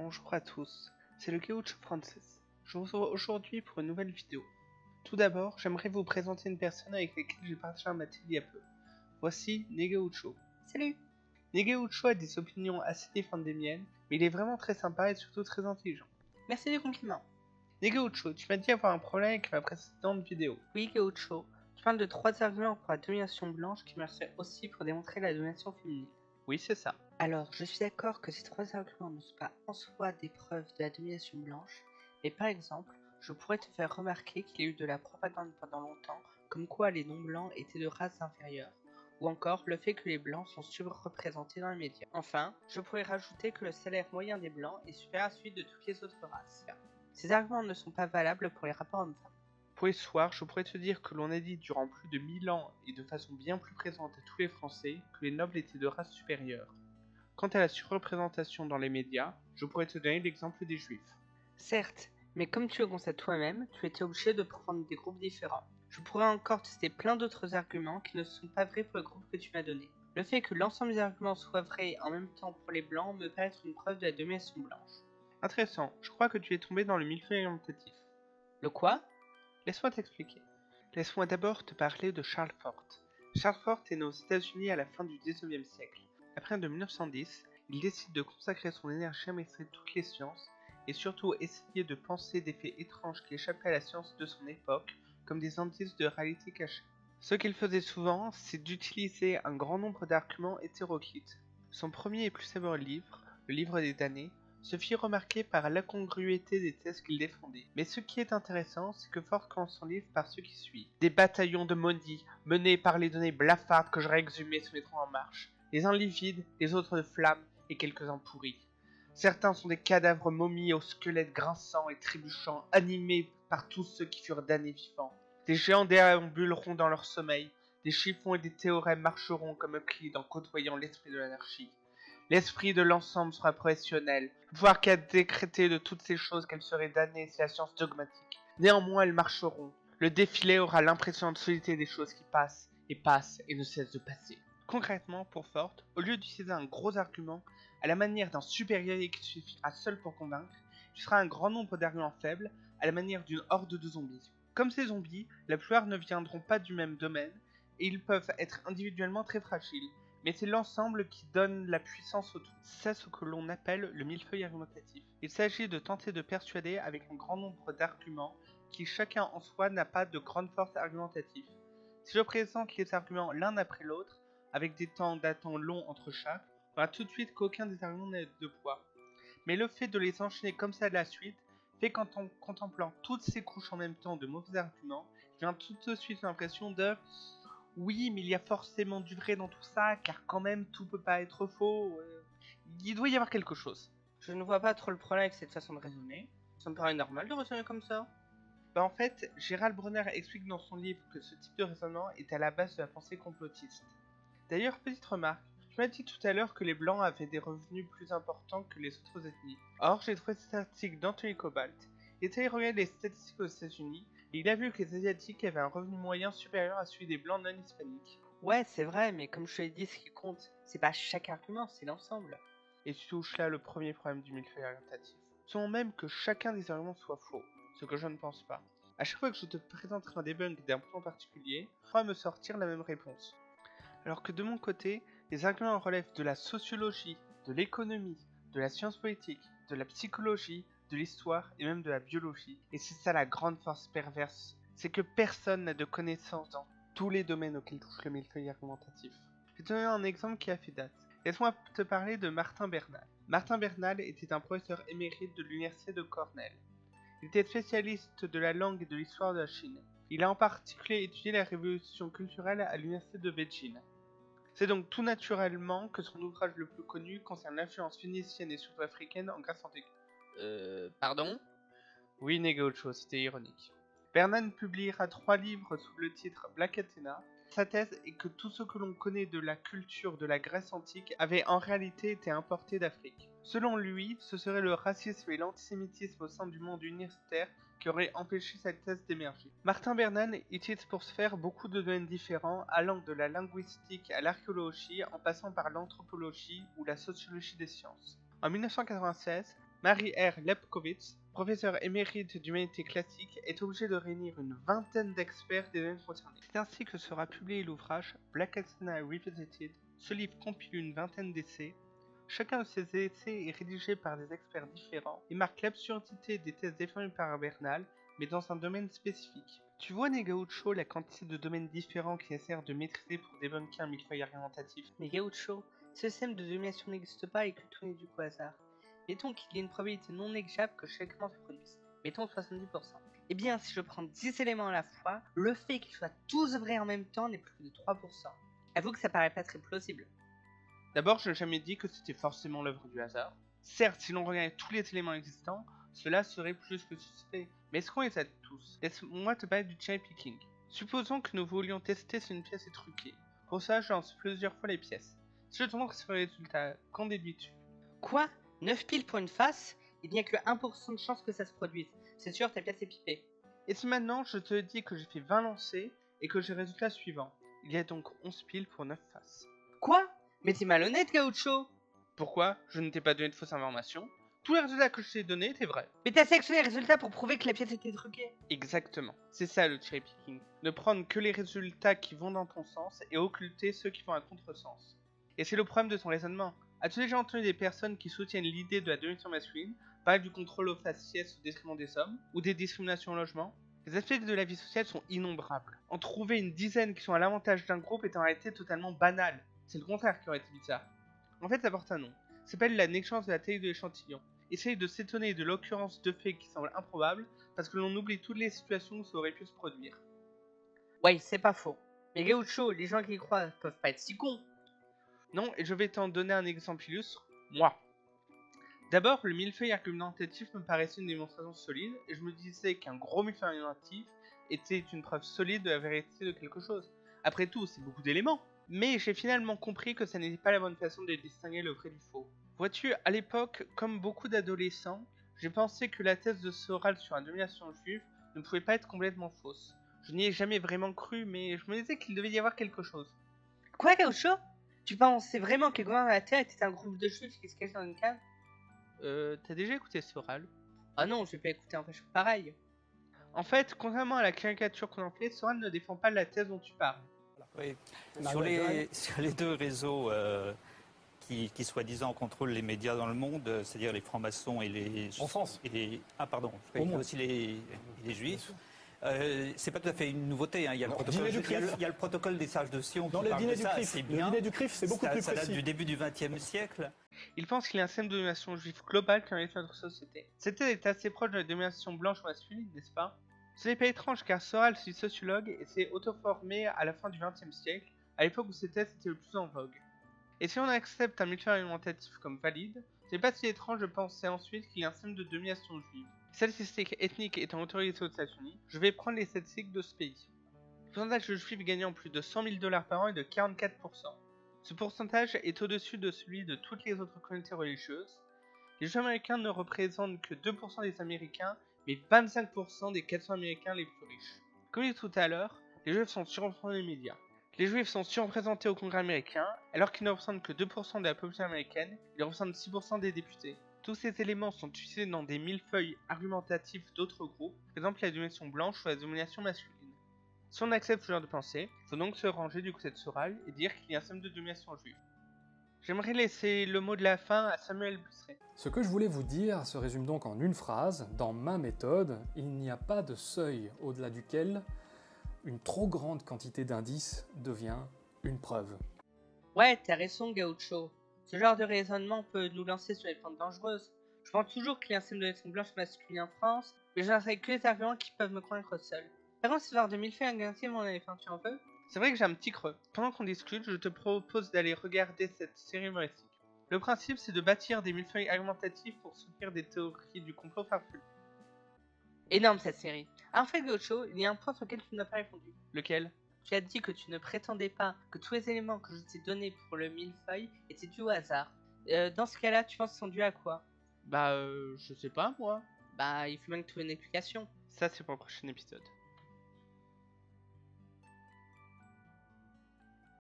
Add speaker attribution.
Speaker 1: Bonjour à tous, c'est le Gaucho Francis. Je vous retrouve aujourd'hui pour une nouvelle vidéo. Tout d'abord, j'aimerais vous présenter une personne avec laquelle j'ai partagé un matin il y a peu. Voici Negaucho.
Speaker 2: Salut!
Speaker 1: Negaucho a des opinions assez différentes des miennes, mais il est vraiment très sympa et surtout très intelligent.
Speaker 2: Merci du compliment.
Speaker 1: Negaucho, tu m'as dit avoir un problème avec ma précédente vidéo.
Speaker 2: Oui, Gaucho, tu parles de 3 arguments pour la domination blanche qui marcheraient aussi pour démontrer la domination féminine.
Speaker 1: Oui, c'est ça.
Speaker 2: Alors, je suis d'accord que ces 3 arguments ne sont pas en soi des preuves de la domination blanche, mais par exemple, je pourrais te faire remarquer qu'il y a eu de la propagande pendant longtemps, comme quoi les non-blancs étaient de race inférieure, ou encore le fait que les blancs sont surreprésentés dans les médias. Enfin, je pourrais rajouter que le salaire moyen des blancs est supérieur à celui de toutes les autres races. Ces arguments ne sont pas valables pour les rapports hommes-femmes.
Speaker 1: Pour l'histoire, je pourrais te dire que l'on a dit durant plus de 1000 ans et de façon bien plus présente à tous les Français que les nobles étaient de race supérieure. Quant à la surreprésentation dans les médias, je pourrais te donner l'exemple des Juifs.
Speaker 2: Certes, mais comme tu le constates toi-même, tu étais obligé de prendre des groupes différents. Je pourrais encore tester plein d'autres arguments qui ne sont pas vrais pour le groupe que tu m'as donné. Le fait que l'ensemble des arguments soient vrais en même temps pour les blancs me paraît être une preuve de la domination blanche.
Speaker 1: Intéressant, je crois que tu es tombé dans le millefeuille argumentatif.
Speaker 2: Le quoi?
Speaker 1: Laisse-moi t'expliquer. Laisse-moi d'abord te parler de Charles Fort. Charles Fort est né aux États-Unis à la fin du 19e siècle. Après de 1910, il décide de consacrer son énergie à maîtriser toutes les sciences et surtout essayer de penser des faits étranges qui échappaient à la science de son époque comme des indices de réalité cachée. Ce qu'il faisait souvent, c'est d'utiliser un grand nombre d'arguments hétéroclites. Son premier et plus célèbre livre, le livre des damnés, se fit remarquer par l'incongruité des thèses qu'il défendait. Mais ce qui est intéressant, c'est que Fort commence son livre par ce qui suit. Des bataillons de maudits, menés par les données blafardes que j'aurais exhumées, se mettront en marche. Les uns livides, les autres de flammes, et quelques-uns pourris. Certains sont des cadavres momies aux squelettes grinçants et trébuchants, animés par tous ceux qui furent damnés vivants. Des géants déambuleront dans leur sommeil, des chiffons et des théorèmes marcheront comme Euclide en côtoyant l'esprit de l'anarchie. L'esprit de l'ensemble sera professionnel, le pouvoir qui a décrété de toutes ces choses qu'elles seraient damnées, c'est la science dogmatique. Néanmoins, elles marcheront. Le défilé aura l'impression de solidité des choses qui passent et ne cessent de passer. Concrètement, pour Fort, au lieu d'utiliser un gros argument, à la manière d'un super guerrier qui suffira seul pour convaincre, il sera un grand nombre d'arguments faibles, à la manière d'une horde de zombies. Comme ces zombies, la plupart ne viendront pas du même domaine, et ils peuvent être individuellement très fragiles, mais c'est l'ensemble qui donne la puissance au tout. C'est ce que l'on appelle le millefeuille argumentatif. Il s'agit de tenter de persuader avec un grand nombre d'arguments qui chacun en soi n'a pas de grande force argumentative. Si je présente les arguments l'un après l'autre, avec des temps d'attente longs entre chaque, on verra tout de suite qu'aucun des arguments n'a de poids. Mais le fait de les enchaîner comme ça de la suite fait qu'en contemplant toutes ces couches en même temps de mauvais arguments, j'ai tout de suite l'impression de oui, mais il y a forcément du vrai dans tout ça, car quand même tout peut pas être faux. Il doit y avoir quelque chose.
Speaker 2: Je ne vois pas trop le problème avec cette façon de raisonner. Ça me paraît normal de raisonner comme ça.
Speaker 1: En fait, Gérald Bronner explique dans son livre que ce type de raisonnement est à la base de la pensée complotiste. D'ailleurs, petite remarque, je m'as dit tout à l'heure que les blancs avaient des revenus plus importants que les autres ethnies. Or, j'ai trouvé cet article d'Anthony Cobalt. Il est allé regarder les statistiques aux États-Unis et il a vu que les Asiatiques avaient un revenu moyen supérieur à celui des blancs non hispaniques.
Speaker 2: Ouais, c'est vrai, mais comme je te l'ai dit, ce qui compte, c'est pas chaque argument, c'est l'ensemble.
Speaker 1: Et tu touches là le premier problème du millefeuille argumentatif. Selon même que chacun des arguments soit faux, ce que je ne pense pas. À chaque fois que je te présenterai un debunk d'un point particulier, tu pourras me sortir la même réponse. Alors que de mon côté, les arguments relèvent de la sociologie, de l'économie, de la science politique, de la psychologie, de l'histoire et même de la biologie. Et c'est ça la grande force perverse, c'est que personne n'a de connaissances dans tous les domaines auxquels touche le millefeuille argumentatif. Je vais te donner un exemple qui a fait date. Laisse-moi te parler de Martin Bernal. Martin Bernal était un professeur émérite de l'université de Cornell. Il était spécialiste de la langue et de l'histoire de la Chine. Il a en particulier étudié la révolution culturelle à l'université de Beijing. C'est donc tout naturellement que son ouvrage le plus connu concerne l'influence phénicienne et sud-africaine en Grèce antique.
Speaker 2: Pardon?
Speaker 1: Oui, Negaucho, c'était ironique. Bernal publiera 3 livres sous le titre Black Athena. Sa thèse est que tout ce que l'on connaît de la culture de la Grèce antique avait en réalité été importé d'Afrique. Selon lui, ce serait le racisme et l'antisémitisme au sein du monde universitaire qui auraient empêché cette thèse d'émerger. Martin Bernal utilise pour ce faire beaucoup de domaines différents, allant de la linguistique à l'archéologie en passant par l'anthropologie ou la sociologie des sciences. En 1996, Marie R. Lepkowitz, professeur émérite d'humanité classique, est obligée de réunir une vingtaine d'experts des domaines concernés. C'est ainsi que sera publié l'ouvrage Black Athena Revisited. Ce livre compile une vingtaine d'essais. Chacun de ces essais est rédigé par des experts différents et marque l'absurdité des thèses défendues par Bernal, mais dans un domaine spécifique. Tu vois, Negaucho, la quantité de domaines différents qu'il essaie de maîtriser pour débunker un millefeuille argumentatif.
Speaker 2: Mais Gaucho, ce système de domination n'existe pas et que tout n'est dû qu'au hasard. Mettons qu'il y ait une probabilité non négligeable que chaque élément se produise. Mettons 70%. Eh bien, si je prends 10 éléments à la fois, le fait qu'ils soient tous vrais en même temps n'est plus que de 3%. Avoue que ça paraît pas très plausible.
Speaker 1: D'abord, je n'ai jamais dit que c'était forcément l'œuvre du hasard. Certes, si l'on regardait tous les éléments existants, cela serait plus que suspect. Mais est-ce qu'on les a tous? Laisse-moi te parler du cherry picking. Supposons que nous voulions tester si une pièce est truquée. Pour ça, je lance plusieurs fois les pièces. Si je te montre ce résultat, qu'en déduis-tu?
Speaker 2: Quoi? 9 piles pour une face? Il n'y a que 1% de chance que ça se produise. C'est sûr, ta pièce est pipée.
Speaker 1: Et si maintenant je te dis que j'ai fait 20 lancers et que j'ai le résultat suivant? Il y a donc 11 piles pour 9 faces.
Speaker 2: Quoi? Mais t'es malhonnête, Gaucho!
Speaker 1: Pourquoi? Je ne t'ai pas donné de fausses informations. Tous les résultats que je t'ai donnés étaient vrais.
Speaker 2: Mais t'as sélectionné les résultats pour prouver que la pièce était truquée.
Speaker 1: Exactement. C'est ça le cherry picking. Ne prendre que les résultats qui vont dans ton sens et occulter ceux qui vont à contresens. Et c'est le problème de ton raisonnement. As-tu déjà entendu des personnes qui soutiennent l'idée de la domination masculine, parler du contrôle aux faciès au détriment des hommes, ou des discriminations au logement? Les aspects de la vie sociale sont innombrables. En trouver une dizaine qui sont à l'avantage d'un groupe est en réalité totalement banal. C'est le contraire qui aurait été bizarre. En fait, ça porte un nom. Ça s'appelle la négligence de la taille de l'échantillon. Essaye de s'étonner de l'occurrence de faits qui semblent improbables parce que l'on oublie toutes les situations où ça aurait pu se produire.
Speaker 2: Ouais, c'est pas faux. Mais Gaucho, les gens qui y croient peuvent pas être si cons.
Speaker 1: Non, et je vais t'en donner un exemple illustre. Moi. D'abord, le millefeuille argumentatif me paraissait une démonstration solide, et je me disais qu'un gros millefeuille argumentatif était une preuve solide de la vérité de quelque chose. Après tout, c'est beaucoup d'éléments. Mais j'ai finalement compris que ça n'était pas la bonne façon de distinguer le vrai du faux. Vois-tu, à l'époque, comme beaucoup d'adolescents, j'ai pensé que la thèse de Soral sur la domination juive ne pouvait pas être complètement fausse. Je n'y ai jamais vraiment cru, mais je me disais qu'il devait y avoir quelque chose.
Speaker 2: Quoi, Gaucho? Tu pensais vraiment que les gouvernements de la Terre étaient un groupe de juifs qui se cachaient dans une cave?
Speaker 1: T'as déjà écouté Soral?
Speaker 2: Ah non, je vais pas écouter un fâcheux pareil.
Speaker 1: En fait, contrairement à la caricature qu'on en fait, Soral ne défend pas la thèse dont tu parles.
Speaker 3: Oui. Sur les deux réseaux qui soi-disant contrôlent les médias dans le monde, c'est-à-dire les francs-maçons et les...
Speaker 4: En France.
Speaker 3: Aussi les juifs. C'est pas tout à fait une nouveauté. Hein. Il y a le protocole des sages de Sion
Speaker 4: dans
Speaker 3: qui
Speaker 4: le
Speaker 3: parle
Speaker 4: dîner
Speaker 3: de
Speaker 4: du
Speaker 3: ça.
Speaker 4: CRIF.
Speaker 3: C'est bien.
Speaker 4: Le dîner du CRIF, c'est beaucoup plus
Speaker 3: Ça date
Speaker 4: précis.
Speaker 3: du début du XXe siècle.
Speaker 1: Il pense qu'il y a un système de domination juive globale qui envahit notre société. Cette thèse est assez proche de la domination blanche masculine, n'est-ce pas? Ce n'est pas étrange car Soral est sociologue et s'est auto-formé à la fin du XXe siècle, à l'époque où cette thèse était le plus en vogue. Et si on accepte un millefeuille argumentatif comme valide, c'est pas si étrange de penser ensuite qu'il y a un système de domination juive. Statistiques ethniques étant autorisées aux États-Unis, je vais prendre les statistiques de ce pays. Le pourcentage de juifs gagnant plus de 100 000 $ par an est de 44%. Ce pourcentage est au-dessus de celui de toutes les autres communautés religieuses. Les juifs américains ne représentent que 2% des Américains, mais 25% des 400 Américains les plus riches. Comme dit tout à l'heure, les juifs sont surreprésentés dans les médias. Les juifs sont surreprésentés au Congrès américain, alors qu'ils ne représentent que 2% de la population américaine, ils représentent 6% des députés. Tous ces éléments sont utilisés dans des millefeuilles argumentatifs d'autres groupes, par exemple la domination blanche ou la domination masculine. Si on accepte ce genre de pensée, il faut donc se ranger du côté de Soral et dire qu'il y a un système de domination juive. J'aimerais laisser le mot de la fin à Samuel Busseret.
Speaker 4: Ce que je voulais vous dire se résume donc en une phrase. Dans ma méthode, il n'y a pas de seuil au-delà duquel une trop grande quantité d'indices devient une preuve.
Speaker 2: Ouais, t'as raison, Gaucho. Ce genre de raisonnement peut nous lancer sur les pentes dangereuses. Je pense toujours qu'il y a un système de domination blanche masculine en France, mais je n'insérais que les arguments qui peuvent me convaincre seuls. Par contre, ce genre de millefeuille argumentatif, on avait fait un tu en veux?
Speaker 1: C'est vrai que j'ai un petit creux. Pendant qu'on discute, je te propose d'aller regarder cette série humoristique. Le principe, c'est de bâtir des millefeuilles argumentatifs pour soutenir des théories du complot farfelues.
Speaker 2: Énorme cette série. En fait, Gaucho, il y a un point sur lequel tu n'as pas répondu.
Speaker 1: Lequel?
Speaker 2: Tu as dit que tu ne prétendais pas que tous les éléments que je t'ai donnés pour le millefeuille étaient dus au hasard. Dans ce cas-là, tu penses qu'ils sont dus à quoi?
Speaker 1: Je sais pas moi.
Speaker 2: Il faut bien que tu aies une explication.
Speaker 1: Ça, c'est pour le prochain épisode.